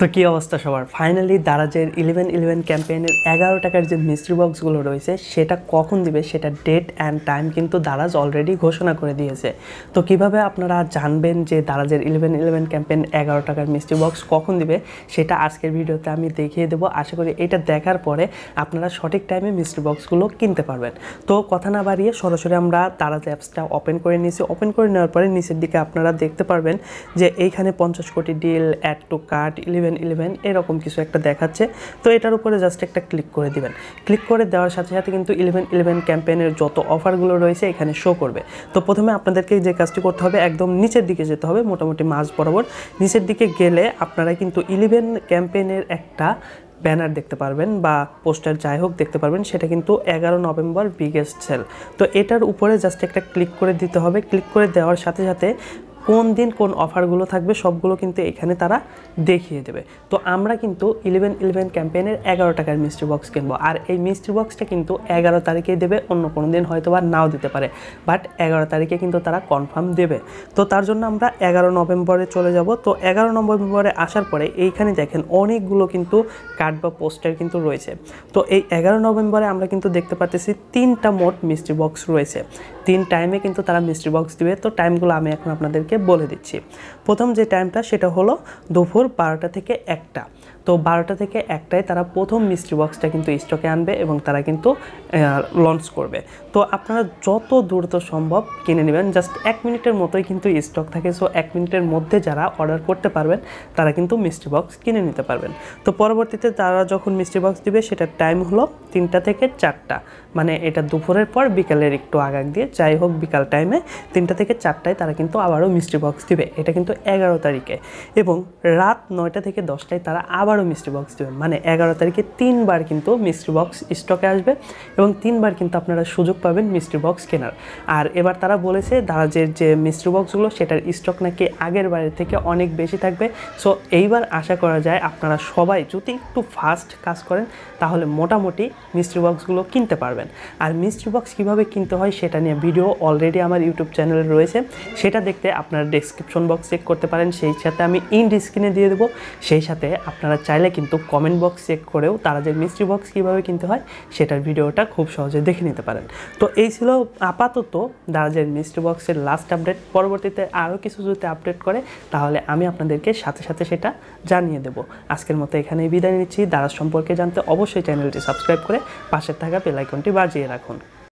তো কী অবস্থা সবার, ফাইনালি দারাজের 11.11 ক্যাম্পেইনের 11 টাকার যে মিস্ট্রি বক্সগুলো রয়েছে সেটা কখন দিবে সেটা ডেট অ্যান্ড টাইম কিন্তু দারাজ অলরেডি ঘোষণা করে দিয়েছে। তো কিভাবে আপনারা জানবেন যে দারাজের 11.11 ক্যাম্পেইন 11 টাকার মিস্ট্রি বক্স কখন দিবে সেটা আজকের ভিডিওতে আমি দেখিয়ে দেবো। আশা করি এটা দেখার পরে আপনারা সঠিক টাইমে মিস্ট্রি বক্সগুলো কিনতে পারবেন। তো কথা না বাড়িয়ে সরাসরি আমরা দারাজ অ্যাপসটা ওপেন করে নিয়েছি। ওপেন করে নেওয়ার পরে নিচের দিকে আপনারা দেখতে পারবেন যে এইখানে 50 কোটি ডিল, অ্যাড টু কার্ট, 11.11 এরকম কিছু একটা দেখাচ্ছে। তো এটার উপরে জাস্ট একটা ক্লিক করে দিবেন। ক্লিক করে দেওয়ার সাথে সাথে কিন্তু 11.11 ক্যাম্পেইনের যত অফারগুলো রয়েছে এখানে শো করবে। তো প্রথমে আপনাদেরকে যে কাজটি করতে হবে, একদম নিচের দিকে যেতে হবে, মোটামুটি মাঝ বরাবর নিচের দিকে গেলে আপনারা কিন্তু 11 ক্যাম্পেইনের একটা ব্যানার দেখতে পারবেন বা পোস্টার যাই হোক দেখতে পারবেন, সেটা কিন্তু 11 নভেম্বর বিগেস্ট সেল। তো এটার উপরে জাস্ট একটা ক্লিক করে দিতে হবে। ক্লিক করে দেওয়ার সাথে সাথে কোন দিন কোন অফারগুলো থাকবে সবগুলো কিন্তু এখানে তারা দেখিয়ে দেবে। তো আমরা কিন্তু 11.11 ক্যাম্পেইনের 11 টাকার মিস্ট্রি বক্স কিনবো, আর এই মিস্ট্রি বক্সটা কিন্তু 11 তারিখেই দেবে, অন্য কোনো দিন হয়তো বা নাও দিতে পারে, বাট 11 তারিখে কিন্তু তারা কনফার্ম দেবে। তো তার জন্য আমরা 11 নভেম্বরে চলে যাব। তো 11 নভেম্বরে আসার পরে এইখানে দেখেন অনেকগুলো কিন্তু কার্ড বা পোস্টার কিন্তু রয়েছে। তো এই 11 নভেম্বরে আমরা কিন্তু দেখতে পাচ্ছি 3টা মোট মিস্ট্রি বক্স রয়েছে। 3 টাইমে কিন্তু তারা মিস্ট্রি বক্স দিবে। তো টাইমগুলো আমি এখন আপনাদেরকে বলে দিচ্ছি। প্রথম যে টাইমটা সেটা হলো দুপুর 12টা থেকে 1টা। তো 12টা থেকে 1টায় তারা প্রথম মিস্ট্রি বক্সটা কিন্তু স্টকে আনবে এবং তারা কিন্তু লঞ্চ করবে। তো আপনারা যত দ্রুত সম্ভব কিনে নেবেন, জাস্ট 1 মিনিটের মতোই কিন্তু স্টক থাকে। সো 1 মিনিটের মধ্যে যারা অর্ডার করতে পারবেন তারা কিন্তু মিস্ট্রি বক্স কিনে নিতে পারবেন। তো পরবর্তীতে তারা যখন মিস্ট্রি বক্স দিবে সেটার টাইম হলো 3টা থেকে 4টা, মানে এটা দুপুরের পর বিকালের একটু আগাগ দিয়ে, যাই হোক বিকাল টাইমে 3টা থেকে 4টায় তারা কিন্তু আবারও মিস্ট্রি বক্স দিবে। এটা কিন্তু 11 তারিখে। এবং রাত 9টা থেকে 10টায় তারা আবারও মিস্ট্রি বক্স দেবে, মানে 11 তারিখে 3বার কিন্তু মিস্ট্রি বক্স স্টকে আসবে এবং 3বার কিন্তু আপনারা সুযোগ পাবেন মিস্ট্রি বক্স কেনার। আর এবার তারা বলেছে দারাজের যে মিস্ট্রি বক্সগুলো সেটার স্টক নাকি আগের বারের থেকে অনেক বেশি থাকবে। সো এইবার আশা করা যায় আপনারা সবাই যদি একটু ফাস্ট কাজ করেন তাহলে মোটামুটি মিস্ট্রি বক্সগুলো কিনতে পারবেন। আর মিস্ট্রি বক্স কীভাবে কিনতে হয় সেটা নিয়ে ভিডিও অলরেডি আমার ইউটিউব চ্যানেলে রয়েছে, সেটা দেখতে আপনারা ডেসক্রিপশন বক্স চেক করতে পারেন, সেই সাথে আমি ইন্ড স্ক্রিনে দিয়ে দেবো। সেই সাথে আপনারা চাইলে কিন্তু কমেন্ট বক্স চেক করেও তারা যে মিস্ট্রি বক্স কীভাবে কিনতে হয় সেটার ভিডিওটা খুব সহজে দেখে নিতে পারেন। তো এই ছিল আপাতত দারাজের মিস্ট্রি বক্সের লাস্ট আপডেট। পরবর্তীতে আরও কিছু যদি আপডেট করে তাহলে আমি আপনাদেরকে সাথে সাথে সেটা জানিয়ে দেব। আজকের মতো এখানেই বিদায় নিচ্ছি। দারাজ সম্পর্কে জানতে অবশ্যই চ্যানেলটি সাবস্ক্রাইব করে পাশে থাকা বেল আইকনটি বাজিয়ে রাখুন।